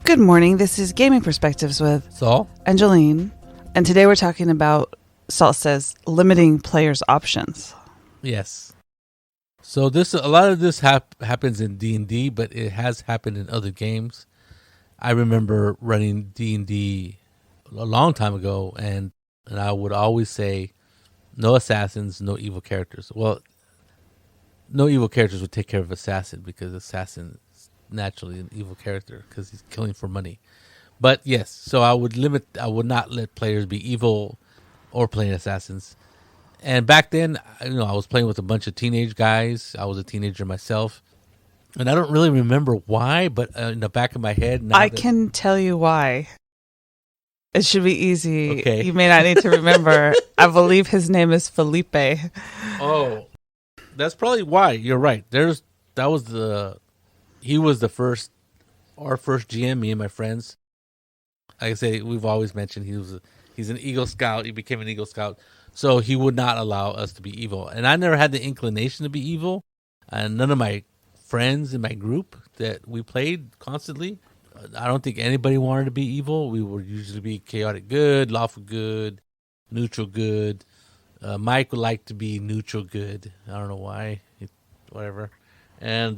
Good morning. This is Gaming Perspectives with Saul and Jolene. And today we're talking about, Saul says, limiting players' options. Yes. So a lot of this happens in D&D, but it has happened in other games. I remember running D&D a long time ago, and I would always say, no assassins, no evil characters. Well, no evil characters would take care of assassin, because assassin is naturally an evil character because he's killing for money. But yes, so I would not let players be evil or playing assassins. And back then, I was playing with a bunch of teenage guys. I was a teenager myself. And I don't really remember why, but in the back of my head... I can tell you why. It should be easy. Okay. You may not need to remember. I believe his name is Felipe. Oh, that's probably why. You're right. He was the first, our first GM, me and my friends. Like I say, we've always mentioned he's an Eagle Scout. He became an Eagle Scout. So he would not allow us to be evil. And I never had the inclination to be evil. And none of my friends in my group that we played constantly, I don't think anybody wanted to be evil. We would usually be chaotic good, lawful good, neutral good. Mike would like to be neutral good. I don't know why. Whatever. And,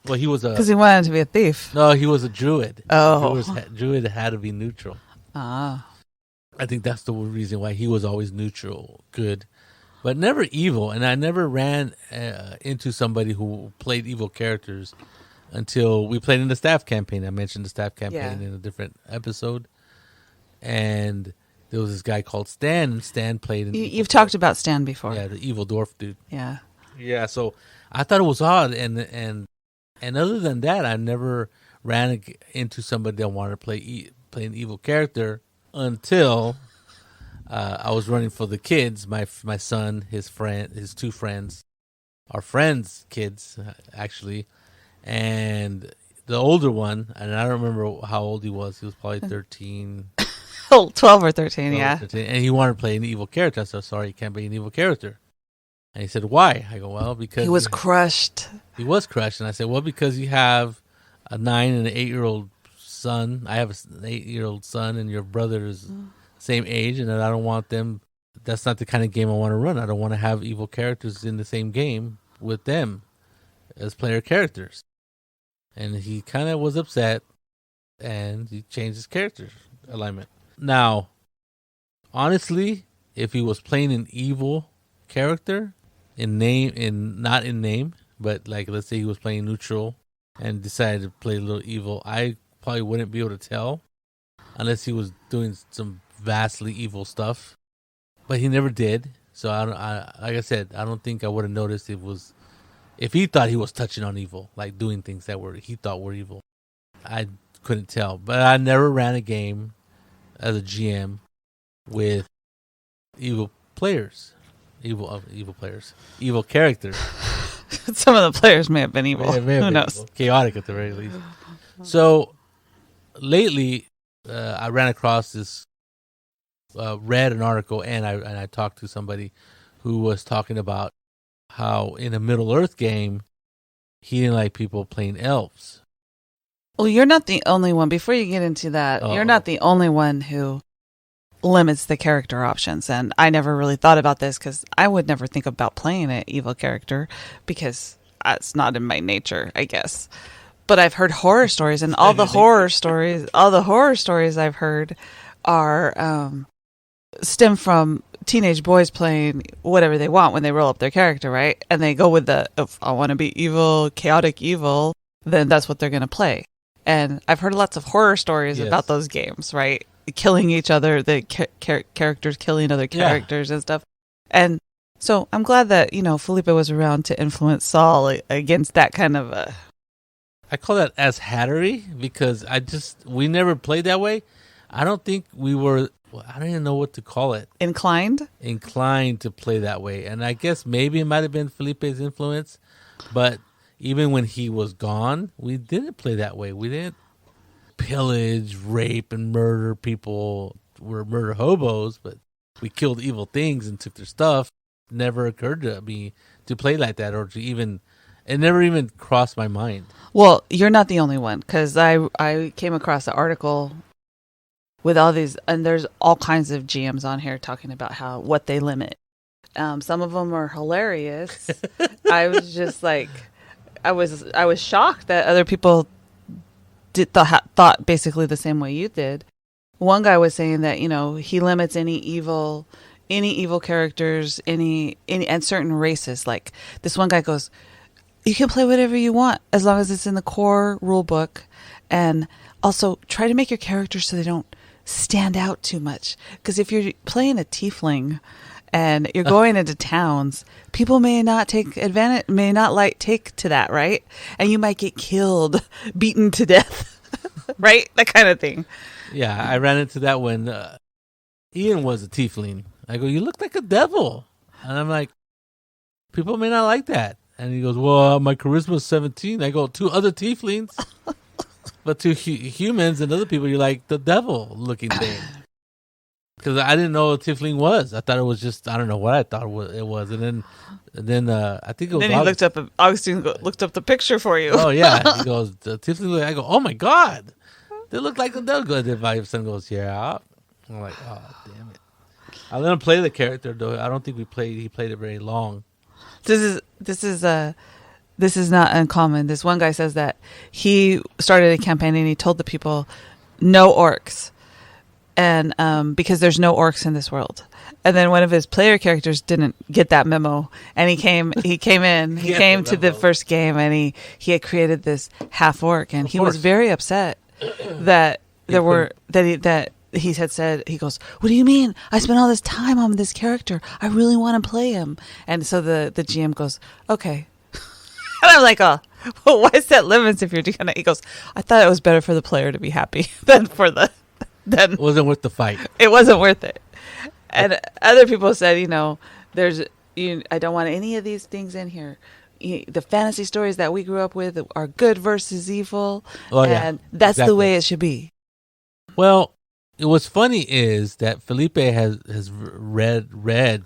he was because he wanted to be a thief. No, he was a druid. Oh. Druid had to be neutral. Ah. I think that's the reason why he was always neutral, good, but never evil. And I never ran into somebody who played evil characters until we played in the staff campaign. I mentioned the staff campaign in a different episode. And there was this guy called Stan, and Stan played. You've talked about Stan before. Yeah, the evil dwarf dude. Yeah. Yeah, so I thought it was odd. And other than that, I never ran into somebody that wanted to play an evil character. Until I was running for the kids, my son, his two friends, our friends' kids, actually, and the older one, and I don't remember how old he was. He was probably 13. 12 or 13, 13, and he wanted to play an evil character. I said, sorry, you can't be an evil character. And he said, why? I go, well, because... He was crushed. He was crushed. And I said, well, because you have a 9 and an 8-year-old son. I have an 8-year-old son, and your brother is same age, and I don't want them. That's not the kind of game I want to run. I don't want to have evil characters in the same game with them as player characters. And he kind of was upset, and he changed his character alignment. Now, honestly, if he was playing an evil character not in name, but like let's say he was playing neutral and decided to play a little evil, I probably wouldn't be able to tell unless he was doing some vastly evil stuff, but he never did. So like I said, I don't think I would have noticed if he thought he was touching on evil, like doing things that he thought were evil. I couldn't tell, but I never ran a game as a GM with evil players, evil characters. Some of the players may have been evil. Who knows? Evil. Chaotic at the very least. So lately, I ran across this, read an article, and I talked to somebody who was talking about how in a Middle Earth game, he didn't like people playing elves. Well, you're not the only one. Before you get into that, You're not the only one who limits the character options. And I never really thought about this because I would never think about playing an evil character because it's not in my nature, I guess. But I've heard horror stories, and all the horror stories I've heard are stem from teenage boys playing whatever they want when they roll up their character, right? And they go with if I want to be evil, chaotic evil, then that's what they're going to play. And I've heard lots of horror stories about those games, right? Killing each other, the characters killing other characters and stuff. And so I'm glad that, Felipe was around to influence Saul against that kind of I call that as hattery because we never played that way. I don't think we were, I don't even know what to call it. Inclined to play that way. And I guess maybe it might have been Felipe's influence, but even when he was gone, we didn't play that way. We didn't pillage, rape, and murder people. We're murder hobos, but we killed evil things and took their stuff. Never occurred to me to play like that or to even It never even crossed my mind. Well, you're not the only one, because I came across an article with all these, and there's all kinds of GMs on here talking about what they limit. Some of them are hilarious. I was just like, I was shocked that other people thought basically the same way you did. One guy was saying that he limits any evil characters, any and certain races. Like this one guy goes, you can play whatever you want as long as it's in the core rule book, and also try to make your characters so they don't stand out too much. Because if you're playing a tiefling and you're going into towns, people may not take advantage, take to that, right? And you might get killed, beaten to death, right? That kind of thing. Yeah, I ran into that when Ian was a tiefling. I go, you look like a devil. And I'm like, people may not like that. And he goes, well, my charisma is 17. I go, 2 other tieflings. But to humans and other people, you're like the devil looking thing. Because I didn't know what tiefling was. I thought it was just, I don't know what I thought it was. And then I think it was. Then Augustine looked up the picture for you. Oh, yeah. He goes, the tiefling. I go, oh my God. They look like the devil. And then my son goes, yeah. I'm like, oh, damn it. I let him play the character, though. I don't think he played it very long. This is not uncommon. This one guy says that he started a campaign and he told the people no orcs, and because there's no orcs in this world. And then one of his player characters didn't get that memo, and he came to the first game, and he had created this half orc, and he was very upset that he had said, he goes, what do you mean? I spent all this time on this character. I really want to play him. And so the GM goes, okay. And I'm like, oh, well, why set limits if you're doing it? He goes, I thought it was better for the player to be happy than It wasn't worth the fight. It wasn't worth it. And other people said, I don't want any of these things in here. The fantasy stories that we grew up with are good versus evil. Oh, and that's exactly the way it should be. Well, what's funny is that Felipe has read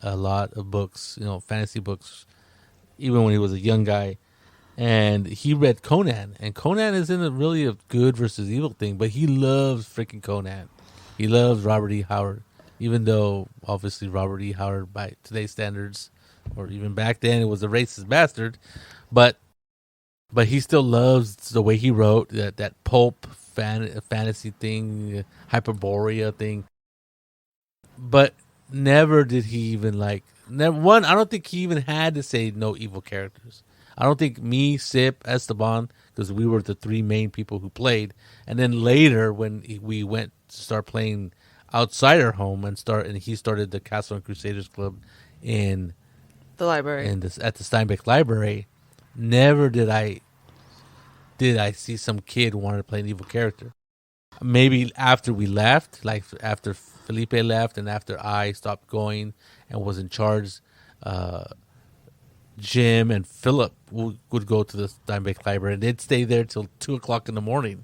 a lot of books, fantasy books, even when he was a young guy, and he read Conan, and Conan isn't really a good versus evil thing, but he loves freaking Conan. He loves Robert E. Howard, even though obviously Robert E. Howard by today's standards, or even back then, it was a racist bastard, but he still loves the way he wrote that pulp fantasy thing, Hyperborea thing. But never did he even I don't think he even had to say no evil characters. I don't think me, Sip, Esteban, because we were the 3 main people who played. And then later when we went to start playing outside our home and he started the Castle and Crusaders Club in the library, at the Steinbeck Library, never did I see some kid wanted to play an evil character. Maybe after we left, like after Felipe left and after I stopped going and was in charge, Jim and Philip would go to the Steinbeck Library and they'd stay there till 2:00 in the morning.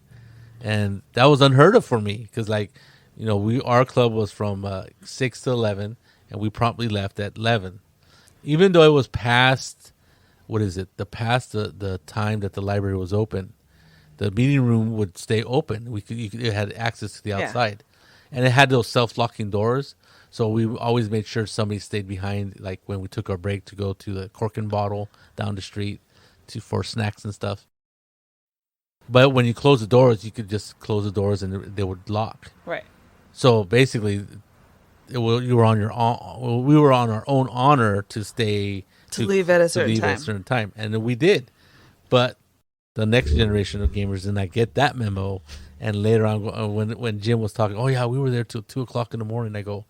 And that was unheard of for me because, our club was from 6 to 11 and we promptly left at 11. Even though it was past, the time that the library was open, the meeting room would stay open. It had access to the outside. And it had those self-locking doors. So we always made sure somebody stayed behind, like when we took our break to go to the Cork and Bottle down the street for snacks and stuff. But when you close the doors, you could just close the doors and they would lock. Right. So basically, you were on your own. We were on our own honor to stay to leave at a certain time, and we did. But the next generation of gamers did not get that memo. And later on, when Jim was talking, oh yeah, we were there till 2:00 in the morning. I go,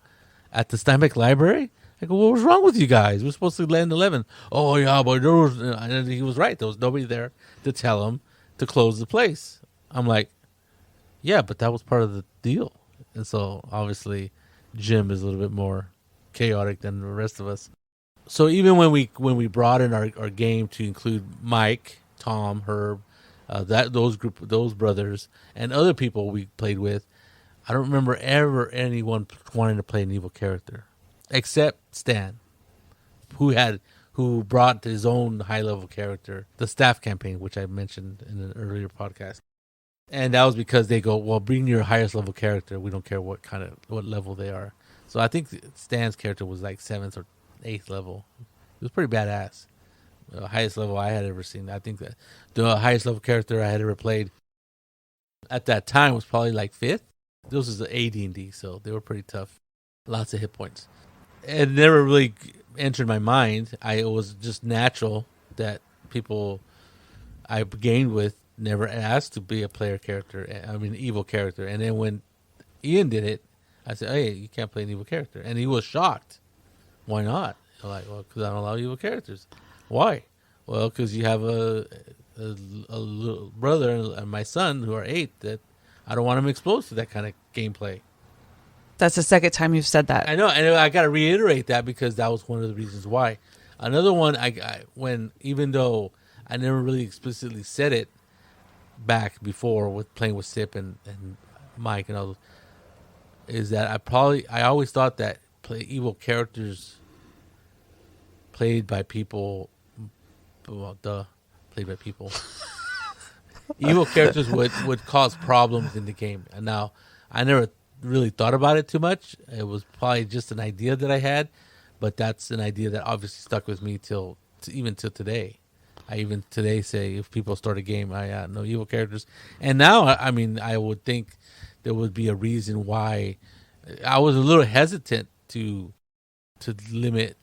at the Steinbeck Library? I go, what was wrong with you guys? We're supposed to land 11. Oh yeah, but there was, and he was right. There was nobody there to tell him to close the place. I'm like, yeah, but that was part of the deal. And so obviously, Jim is a little bit more chaotic than the rest of us. So even when we brought in our game to include Mike, Tom, Herb, those brothers and other people we played with, I don't remember ever anyone wanting to play an evil character, except Stan, who who brought his own high-level character, the staff campaign, which I mentioned in an earlier podcast. And that was because they go, well, bring your highest level character. We don't care what level they are. So I think Stan's character was like 7th or 8th level. It was pretty badass. The highest level I had ever seen. I think that the highest level character I had ever played at that time was probably like 5th. This was the AD&D, so they were pretty tough. Lots of hit points. It never really entered my mind. It was just natural that people I gained with never asked to be a player character. I mean, evil character. And then when Ian did it, I said, hey, you can't play an evil character. And he was shocked. Why not? I'm like, well, because I don't allow evil characters. Why? Well, because you have a little brother and my son who are 8 that I don't want them exposed to that kind of gameplay. That's the second time you've said that. I know. And I got to reiterate that because that was one of the reasons why. Another one, even though I never really explicitly said it back before with playing with Sip and Mike and all those, is that I always thought that evil characters played by people, played by people. Evil characters would cause problems in the game. And now, I never really thought about it too much. It was probably just an idea that I had, but that's an idea that obviously stuck with me even till today. I even today say if people start a game, I no evil characters. And now, I mean, I would think there would be a reason why I was a little hesitant to limit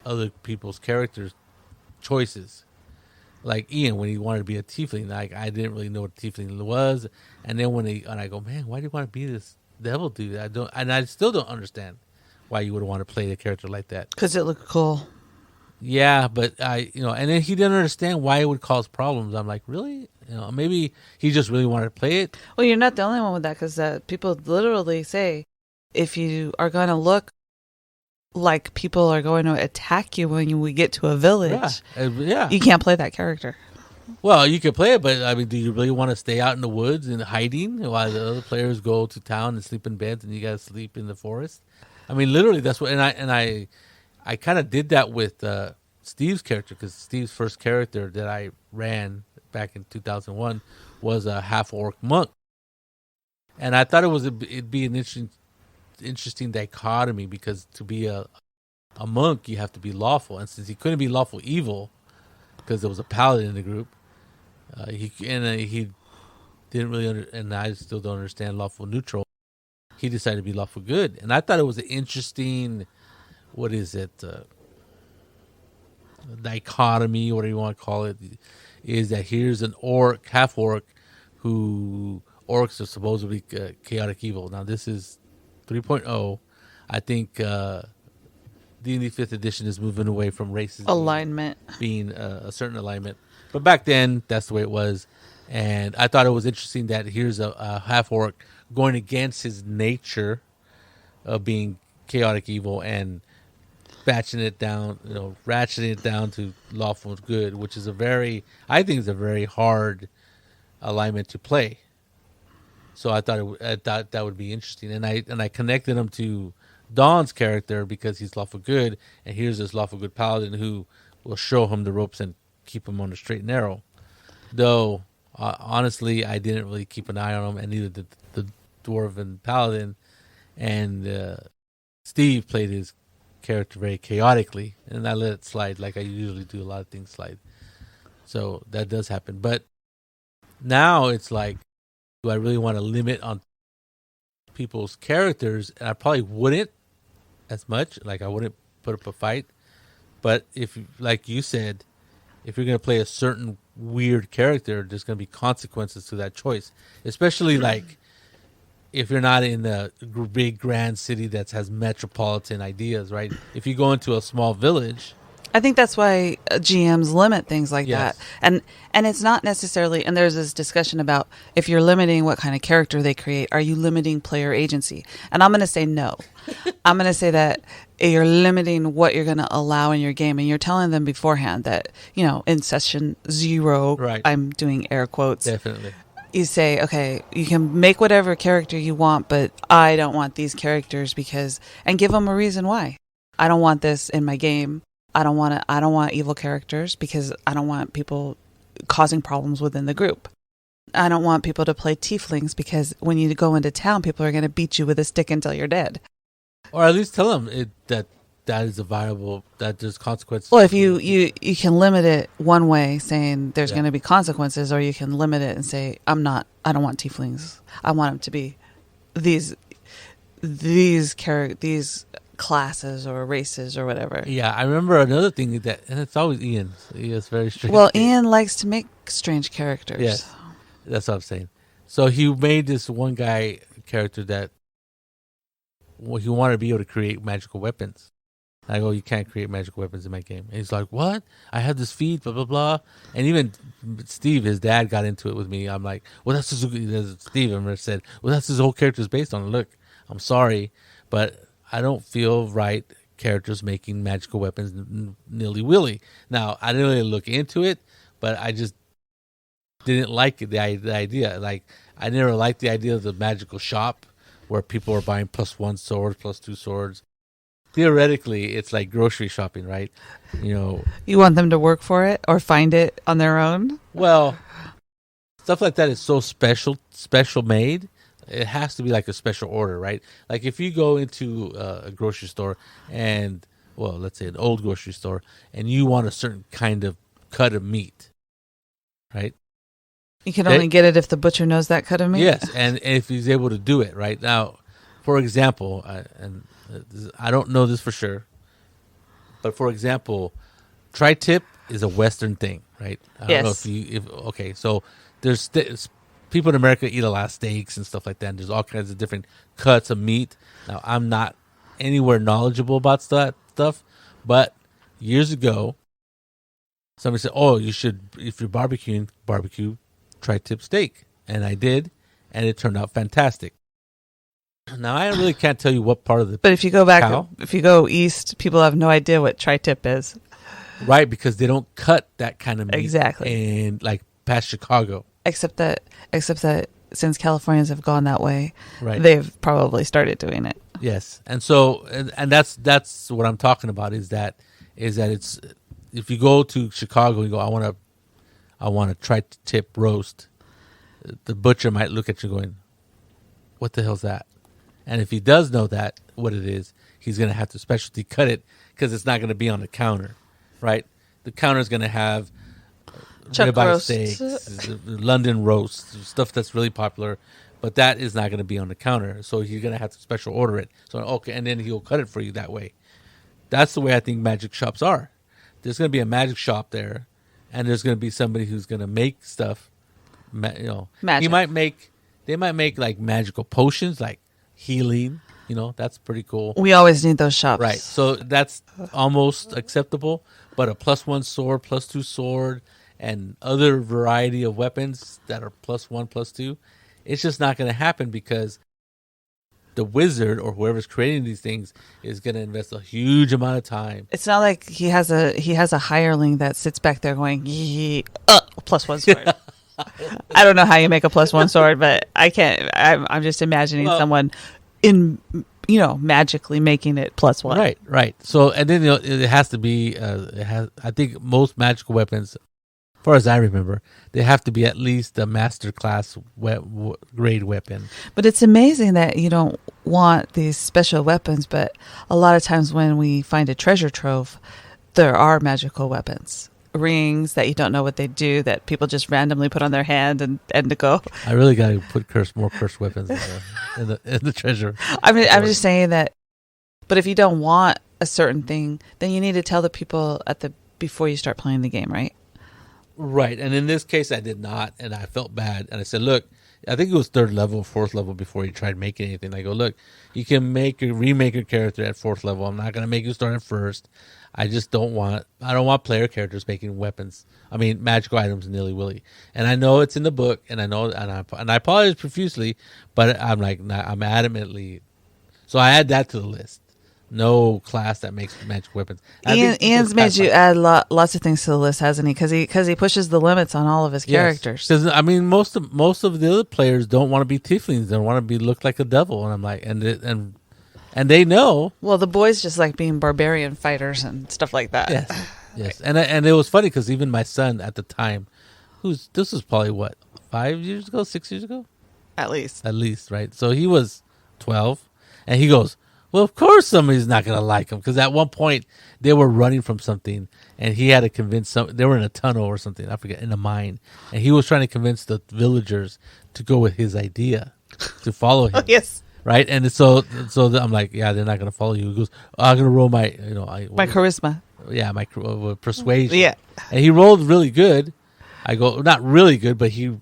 other people's characters' choices. Like Ian, when he wanted to be a tiefling, like I didn't really know what a tiefling was, and then when I go, man, why do you want to be this devil dude? I still don't understand why you would want to play a character like that. Because it looked cool. Yeah, but and then he didn't understand why it would cause problems. I'm like, really? Maybe he just really wanted to play it. Well, you're not the only one with that, because people literally say if you are going to look like people are going to attack you when we get to a village, you can't play that character. Well, you can play it, but I mean, do you really want to stay out in the woods and hiding while the other players go to town and sleep in beds and you got to sleep in the forest? I mean, literally, that's what. And I kind of did that with Steve's character, because Steve's first character that I ran back in 2001 was a half-orc monk, and I thought it'd be an interesting dichotomy, because to be a monk you have to be lawful, and since he couldn't be lawful evil because there was a paladin in the group, he didn't really and I still don't understand lawful neutral. He decided to be lawful good, and I thought it was an interesting, what is it, dichotomy, whatever you want to call it, is that here's an half orc who orcs are supposedly chaotic evil. Now this is 3.0. I think D&D 5th edition is moving away from races alignment being a certain alignment, but back then that's the way it was. And I thought it was interesting that here's a half orc going against his nature of being chaotic evil and ratcheting it down to lawful good, which is I think it's a very hard alignment to play. So I thought that would be interesting, and I connected him to Dawn's character because he's lawful good, and here's this lawful good paladin who will show him the ropes and keep him on the straight and narrow. Though honestly, I didn't really keep an eye on him, and neither did the dwarven paladin. And Steve played his character very chaotically, and I let it slide like I usually do. A lot of things slide, so that does happen. But now it's like, do I really want to limit on people's characters? And I probably wouldn't as much. Like I wouldn't put up a fight. But if, like you said, if you're going to play a certain weird character, there's going to be consequences to that choice. Especially like if you're not in a big grand city that has metropolitan ideas, right? If you go into a small village, I think that's why GMs limit things like that. And it's not necessarily, and there's this discussion about if you're limiting what kind of character they create, are you limiting player agency? And I'm going to say no. I'm going to say that you're limiting what you're going to allow in your game, and you're telling them beforehand that, in session 0, right. I'm doing air quotes. Definitely. You say, okay, you can make whatever character you want, but I don't want these characters and give them a reason why. I don't want this in my game. I don't want evil characters because I don't want people causing problems within the group. I don't want people to play tieflings because when you go into town, people are going to beat you with a stick until you're dead. Or at least tell them that is a viable, that there's consequences. Well, if you can limit it one way, saying there's going to be consequences, or you can limit it and say, I don't want tieflings. I want them to be these classes or races or whatever. Yeah, I remember another thing and it's always Ian. He is very strange. Well, Ian likes to make strange characters. Yes, that's what I'm saying. So he made this one guy character that he wanted to be able to create magical weapons. I go, you can't create magical weapons in my game. And he's like, what? I have this feat, blah, blah, blah. And even Steve, his dad, got into it with me. I'm like, well, that's just, Steve said, well, that's his whole character is based on. Look, I'm sorry, but I don't feel right characters making magical weapons nilly-willy. Now, I didn't really look into it, but I just didn't like the idea. Like, I never liked the idea of the magical shop where people are buying +1 swords, +2 swords. Theoretically, it's like grocery shopping, right? You want them to work for it or find it on their own? Well, stuff like that is so special made. It has to be like a special order, right? Like if you go into a grocery store and, well, let's say an old grocery store, and you want a certain kind of cut of meat, right? You can only get it if the butcher knows that cut of meat? Yes, and if he's able to do it, right? Now, for example, and I don't know this for sure, but for example, tri-tip is a Western thing, right? I don't know okay, so there's people in America eat a lot of steaks and stuff like that, and there's all kinds of different cuts of meat. Now, I'm not anywhere knowledgeable about that stuff, but years ago, somebody said, oh, you should, if you're barbecue tri-tip steak. And I did, and it turned out fantastic. Now, I really can't tell you what part of the But if you go back, if you go east, people have no idea what tri-tip is. Right, because they don't cut that kind of meat. Exactly. And like past Chicago. Except that since Californians have gone that way, right, they've probably started doing it. Yes. And so, and that's what I'm talking about is that it's, if you go to Chicago and you go, I want a tri-tip roast, the butcher might look at you going, what the hell's that? And if he does know what it is, he's going to have to specialty cut it because it's not going to be on the counter, right? The counter is going to have ribeye steaks, London roast, stuff that's really popular, but that is not going to be on the counter. So you're going to have to special order it. So, okay, and then he'll cut it for you that way. That's the way I think magic shops are. There's going to be a magic shop there, and there's going to be somebody who's going to make stuff. Magic. They might make like magical potions, like healing. That's pretty cool. We always need those shops, right? So that's almost acceptable. But a +1 sword, +2 sword, and other variety of weapons that are +1, +2, it's just not going to happen because the wizard or whoever's creating these things is going to invest a huge amount of time. It's not like he has a hireling that sits back there going, +1 sword. I don't know how you make a +1 sword, but I can't. I'm just imagining someone magically making it +1. Right. So, and then it has to be. I think most magical weapons, as far as I remember, they have to be at least a master class grade weapon. But it's amazing that you don't want these special weapons, but a lot of times when we find a treasure trove, there are magical weapons. Rings that you don't know what they do that people just randomly put on their hand and to go. I really got to put more cursed weapons in the treasure. I'm just saying that. But if you don't want a certain thing, then you need to tell the people before you start playing the game, right? Right. And in this case, I did not, and I felt bad. And I said, look, I think it was 3rd level, 4th level before he tried making anything. I go, look, you can remake your character at 4th level. I'm not going to make you start at 1st. I just don't want player characters making weapons. I mean, magical items nilly-willy. And I know it's in the book, and I apologize profusely, but I'm adamantly. So I add that to the list. No class that makes magic weapons. Ian's made you add lots of things to the list, hasn't he? Because he pushes the limits on all of his characters. Because I mean, most of the other players don't want to be tieflings. They want to look like a devil, and I'm like, and And they know. Well, the boys just like being barbarian fighters and stuff like that. Yes, yes. And it was funny because even my son at the time, this was probably what, 5 years ago, 6 years ago? At least, right? So he was 12, and he goes, well, of course somebody's not going to like him, because at one point they were running from something, and he had to convince they were in a tunnel or something, I forget, in a mine, and he was trying to convince the villagers to go with his idea, to follow him. Oh, yes. Right? And so I'm like, yeah, they're not going to follow you. He goes, I'm going to roll my, my charisma. Yeah, my persuasion. Yeah. And he rolled really good. I go, not really good, but he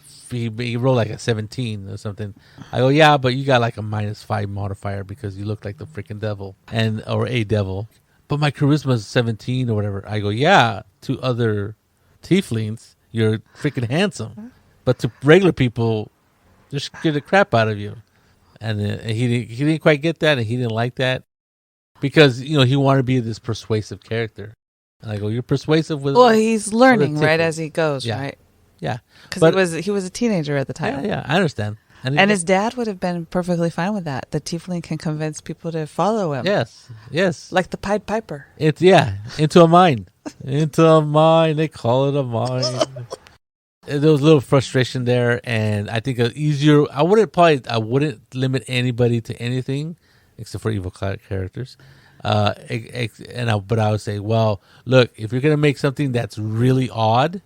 rolled like a 17 or something. I go, yeah, but you got like a -5 modifier because you look like the freaking devil or a devil. But my charisma is 17 or whatever. I go, yeah, to other tieflings, you're freaking handsome. But to regular people, just scared the crap out of you. And he didn't quite get that, and he didn't like that because he wanted to be this persuasive character. And I go, you're persuasive with. Well, he's learning right as he goes, yeah. right? Yeah, because he was a teenager at the time. Yeah, I understand. And his dad would have been perfectly fine with that. The tiefling can convince people to follow him. Yes. Like the Pied Piper. Into a mine. Into a mine. They call it a mine. There was a little frustration there, and I think I wouldn't limit anybody to anything except for evil characters. But I would say, well, look, if you're gonna make something that's really odd,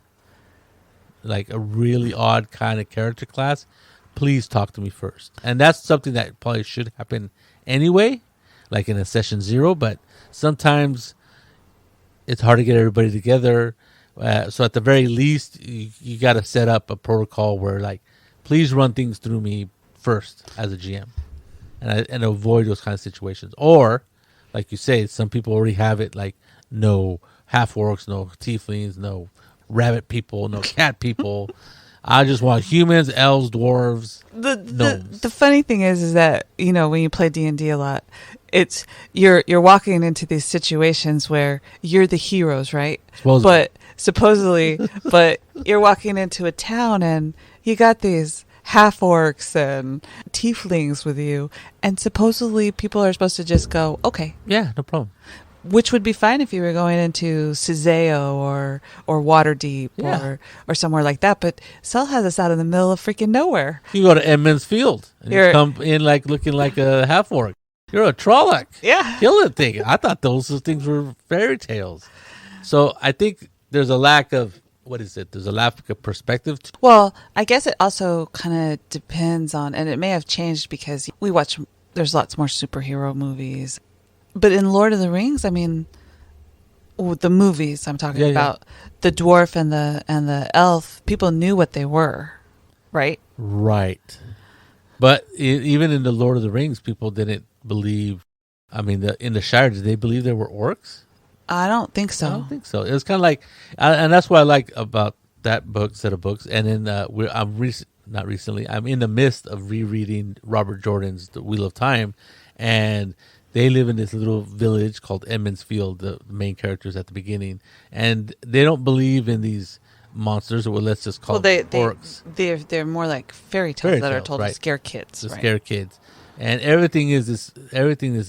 like a really odd kind of character class, please talk to me first. And that's something that probably should happen anyway, like in a session 0. But sometimes it's hard to get everybody together. So at the very least, you got to set up a protocol where, like, please run things through me first as a GM, and avoid those kind of situations. Or, like you say, some people already have it, like no half orcs, no tieflings, no rabbit people, no cat people. I just want humans, elves, dwarves, gnomes. The funny thing is that when you play D&D a lot, it's you're walking into these situations where you're the heroes, right? Supposedly, but you're walking into a town and you got these half orcs and tieflings with you, and supposedly people are supposed to just go, okay, yeah, no problem. Which would be fine if you were going into Cizeo or Waterdeep or somewhere like that. But Saul has us out in the middle of freaking nowhere. You go to Edmund's Field and you come in like looking like a half orc. You're a Trolloc. Yeah. Kill that thing. I thought those things were fairy tales. So I think there's a lack of, there's a lack of perspective. Well, I guess it also kind of depends on, and it may have changed because there's lots more superhero movies. But in Lord of the Rings, I mean, the movies I'm talking about, the dwarf and the elf, people knew what they were, right? Right. But even in the Lord of the Rings, people didn't believe. I mean, in the Shire, did they believe there were orcs? I don't think so. I don't think so. It was kind of like, and that's what I like about that set of books. And then I'm in the midst of rereading Robert Jordan's The Wheel of Time, and they live in this little village called Edmund's Field, the main characters at the beginning, and they don't believe in these monsters, or let's just call them orcs. They're more like fairy tales that are told to scare kids. Scare kids, and everything is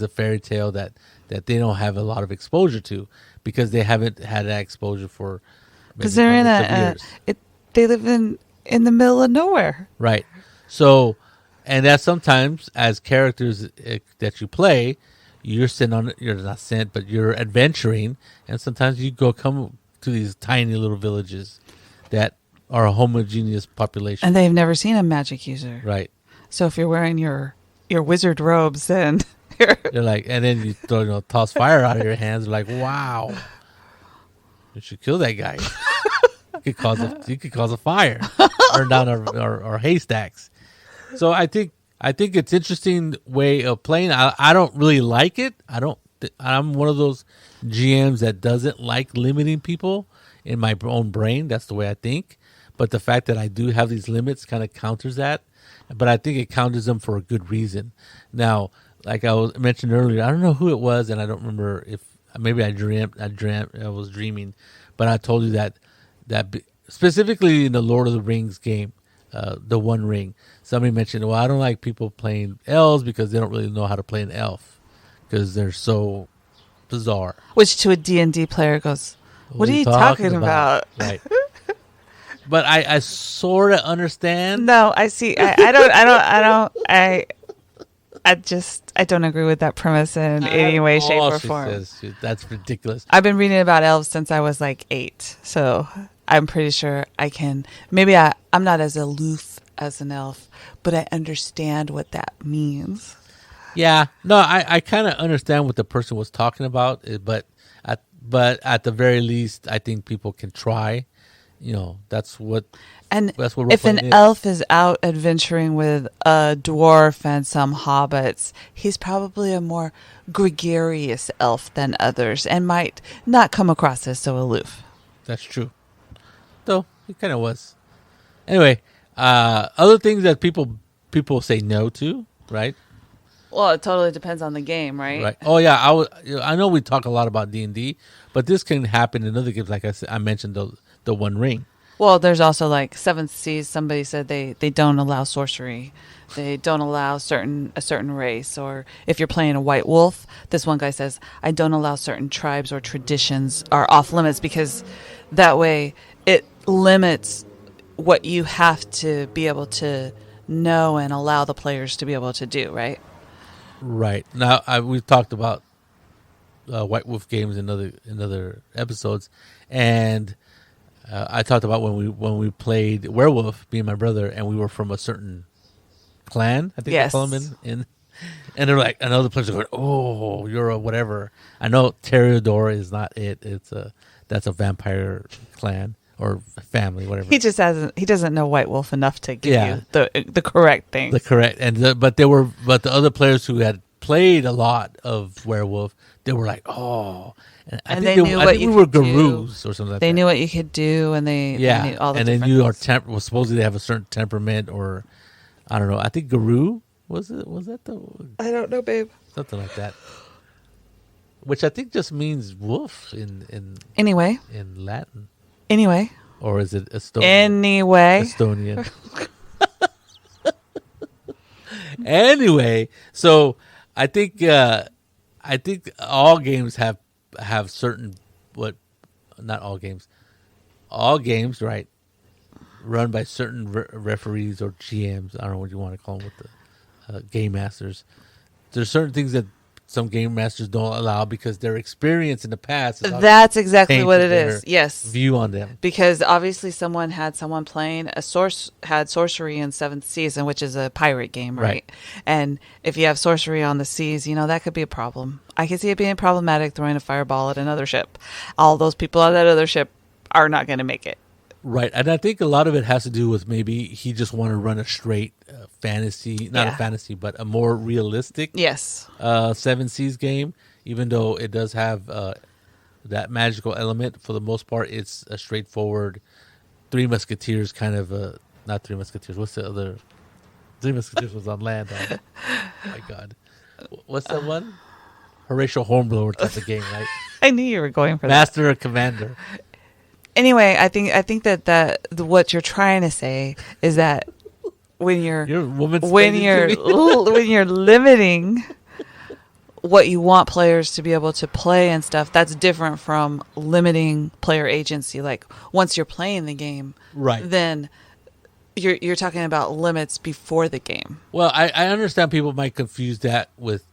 a fairy tale that they don't have a lot of exposure to because they haven't had that exposure for. Because they're they live in the middle of nowhere, right? So, and that sometimes as characters that you play, you're not sent, but you're adventuring, and sometimes you come to these tiny little villages that are a homogeneous population, and they've never seen a magic user, right? So if you're wearing your wizard robes, then you're like, and then you toss fire out of your hands, like, wow, you should kill that guy. You could cause a fire, burn down our haystacks. So I think it's interesting way of playing. I don't really like it. I'm one of those GMs that doesn't like limiting people in my own brain. That's the way I think. But the fact that I do have these limits kind of counters that. But I think it counters them for a good reason. Now, like I mentioned earlier, I don't know who it was, and I don't remember if maybe I was dreaming, but I told you that specifically in the Lord of the Rings game, the One Ring, somebody mentioned, well, I don't like people playing elves because they don't really know how to play an elf. because they're so bizarre. Which to a D&D player goes, what are you talking about? Right. But I sort of understand. No, I see. I don't agree with that premise in any way, shape, or form. That's ridiculous. I've been reading about elves since I was like 8, so I'm pretty sure I can. Maybe I'm not as aloof as an elf, but I understand what that means. Yeah, no, I kind of understand what the person was talking about, but at the very least, I think people can try. That's what. And if an elf is out adventuring with a dwarf and some hobbits, he's probably a more gregarious elf than others and might not come across as so aloof. That's true. Though, he kind of was. Anyway, other things that people say no to, right? Well, it totally depends on the game, right? Right. Oh, yeah. I know we talk a lot about D&D, but this can happen in other games. Like I mentioned, the One Ring. Well, there's also like Seventh Seas. Somebody said they don't allow sorcery. They don't allow a certain race. Or if you're playing a white wolf, this one guy says, I don't allow certain tribes or traditions are off limits, because that way it limits what you have to be able to know and allow the players to be able to do, right? Right. Now, we've talked about White Wolf games in other episodes, and I talked about when we played Werewolf, me and my brother, and we were from a certain clan. I think they call them in, and they're like, and other players are going, "Oh, you're a whatever." I know Toreador is not it. That's a vampire clan or family, whatever. He doesn't know White Wolf enough to give you the correct thing. The correct, but the other players who had played a lot of Werewolf, they were like, "Oh." And they knew what you could do. We were gurus or something like that. They knew what you could do, and they knew all the and different they knew things. our supposedly they have a certain temperament, or I don't know. I think guru was that the? I don't know, babe. Something like that. Which I think just means wolf in Latin. Anyway. Or is it Estonian? Estonian. Anyway, so I think all games have certain not all games, right, run by certain referees or GMs. I don't know what you want to call them, with the game masters. There's certain things that some game masters don't allow because their experience in the past. That's exactly what it is. Yes. View on them. Because obviously someone playing had sorcery in Seventh Season, which is a pirate game, right? And if you have sorcery on the seas, that could be a problem. I can see it being problematic throwing a fireball at another ship. All those people on that other ship are not going to make it. Right. And I think a lot of it has to do with maybe he just wanted to run a straight fantasy, not a fantasy, but a more realistic Seven Seas game, even though it does have that magical element. For the most part, it's a straightforward Three Musketeers kind of not Three Musketeers. What's the other? Three Musketeers was on land. Oh my God. What's that one? Horatio Hornblower type of game, right? I knew you were going for Master or Commander. Anyway, I think that what you're trying to say is that when you're limiting what you want players to be able to play and stuff, that's different from limiting player agency. Like once you're playing the game, right, then you're talking about limits before the game. Well, I understand people might confuse that with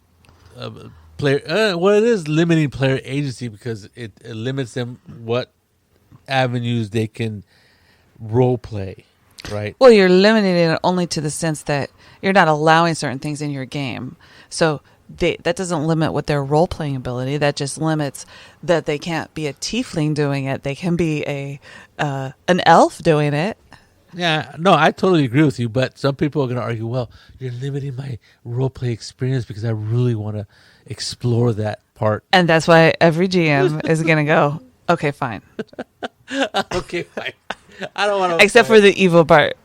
player. Well, it is limiting player agency because it limits them what avenues they can role play, right? Well, you're limiting it only to the sense that you're not allowing certain things in your game. So that doesn't limit what their role playing ability. That just limits that they can't be a tiefling doing it. They can be an elf doing it. Yeah, no, I totally agree with you. But some people are going to argue, well, you're limiting my role play experience because I really want to explore that part. And that's why every GM is going to go, okay, fine. Okay, fine. I don't want to. Except for the evil part.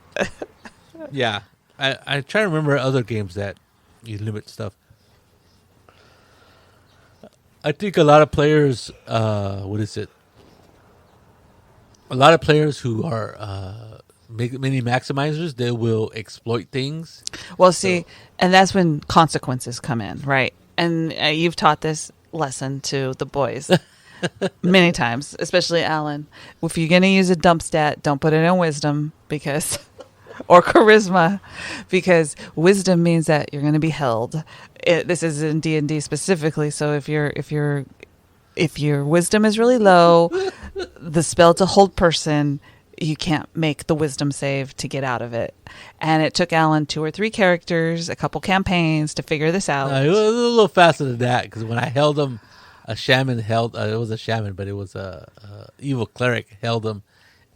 Yeah. I try to remember other games that you limit stuff. I think a lot of players, what is it? A lot of players who are mini maximizers, they will exploit things. Well, see, and that's when consequences come in, right? and you've taught this lesson to the boys many times, especially Alan. If you're going to use a dump stat, don't put it in wisdom because, or charisma, because wisdom means that you're going to be held. This is in D&D specifically. So if your wisdom is really low, the spell to hold person, you can't make the wisdom save to get out of it. And it took Alan 2 or 3 characters, a couple campaigns to figure this out. It was a little faster than that because when I held him, a shaman held. It was a shaman, but it was a evil cleric held him,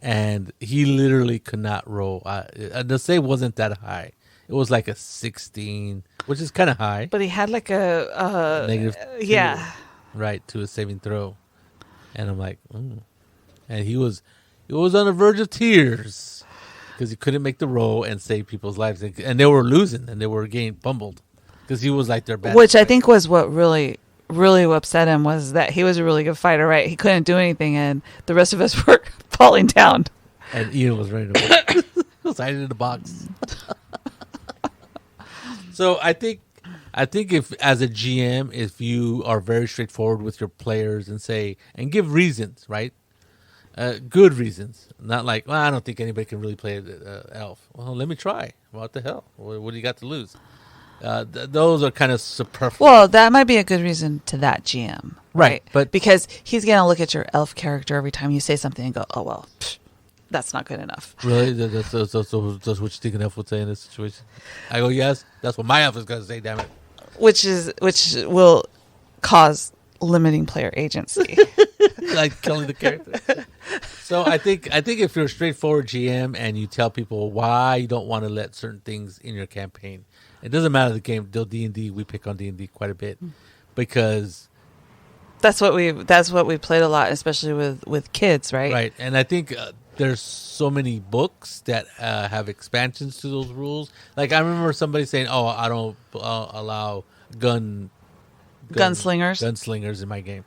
and he literally could not roll. The save wasn't that high. It was like a 16, which is kind of high. But he had like a negative. Yeah. Right to a saving throw, and I'm like, and he was on the verge of tears because he couldn't make the roll and save people's lives, and they were losing and they were getting fumbled because he was like their best. Which I think was what really upset him, was that he was a really good fighter, right? He couldn't do anything, and the rest of us were falling down. And Ian was ready to was hiding in the box. So I think if as a GM, if you are very straightforward with your players and give reasons, right? Good reasons, not like, well, I don't think anybody can really play elf. Well, let me try. What the hell? What do you got to lose? Those are kind of superfluous. Well, that might be a good reason to that GM, right? But because he's gonna look at your elf character every time you say something and go, "Oh well, that's not good enough." Really, that's what you think an elf would say in this situation? I go, yes, that's what my elf is gonna say. Damn it! Which will cause limiting player agency. Like killing the character. So I think if you're a straightforward GM and you tell people why you don't want to let certain things in your campaign, it doesn't matter the game. D&D, we pick on D&D quite a bit because that's what we played a lot, especially with kids, right? Right, and I think there's so many books that have expansions to those rules. Like I remember somebody saying, "Oh, I don't allow gunslingers in my game."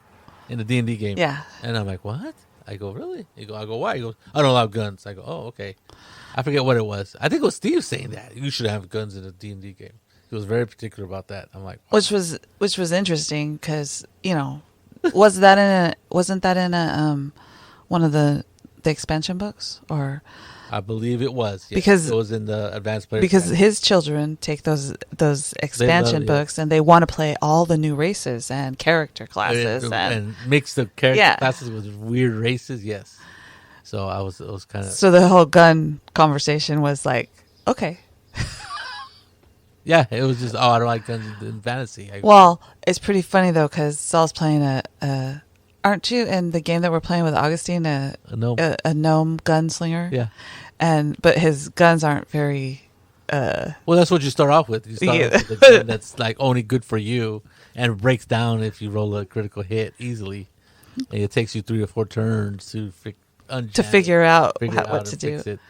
In the D&D game. Yeah. And I'm like, what? I go, really? I go, why? He goes, I don't allow guns. I go, oh, okay. I forget what it was. I think it was Steve saying that. You should have guns in a D&D game. He was very particular about that. I'm like, wow. Which was interesting because, wasn't that in a one of the expansion books, or I believe it was. Yes. Because it was in the advanced player. Because his children take those expansion books and they want to play all the new races and character classes and mix the character classes with weird races. Yes. So it was kind of. So the whole gun conversation was like, okay. Yeah, it was just, I don't like guns in fantasy. Well, it's pretty funny though because Saul's playing aren't you in the game that we're playing with Augustine a gnome gunslinger? Yeah. But his guns aren't very. Well, that's what you start off with. You start off with a gun that's like only good for you and breaks down if you roll a critical hit easily. And it takes you 3 or 4 turns to figure out what to do. It.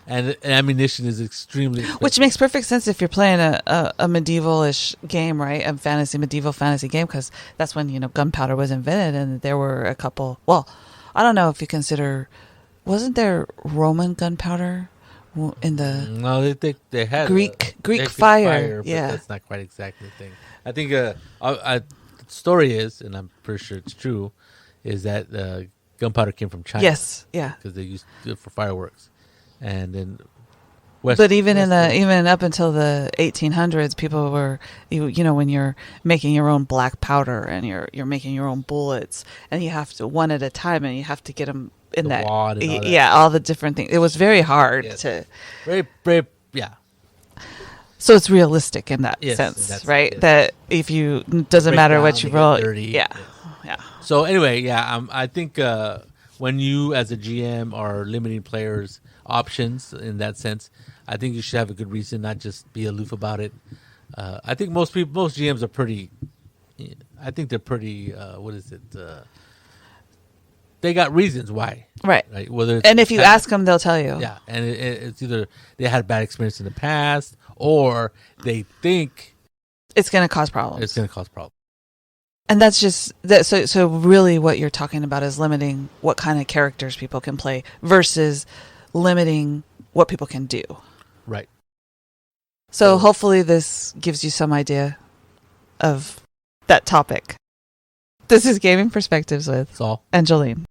And ammunition is extremely expensive. Which makes perfect sense if you're playing a medieval-ish game, right? A medieval fantasy game, because that's when gunpowder was invented, and there were a couple. Well, I don't know if you consider. Wasn't there Roman gunpowder in the? No, they had Greek fire. But yeah, that's not quite exactly the thing. I think the story is, and I'm pretty sure it's true, is that gunpowder came from China. Yes, yeah, because they used it for fireworks. And then, even up until the 1800s, people were, when you're making your own black powder and you're making your own bullets, and you have to one at a time, and you have to get them in that wad and all that. Yeah, all the different things. It was very hard to very, very, yeah. So it's realistic in that sense, right? Yes. That if you doesn't matter what you roll, yeah. So anyway, I think when you as a GM are limiting players' options in that sense, I think you should have a good reason, not just be aloof about it. I think most GMs are pretty. I think they're pretty. What is it? They got reasons why, right? Whether and if you ask them, they'll tell you. Yeah, and it's either they had a bad experience in the past, or they think it's going to cause problems. And that's just that. So really, what you're talking about is limiting what kind of characters people can play versus limiting what people can do. Right. So hopefully, this gives you some idea of that topic. This is Gaming Perspectives with Saul and Jolene.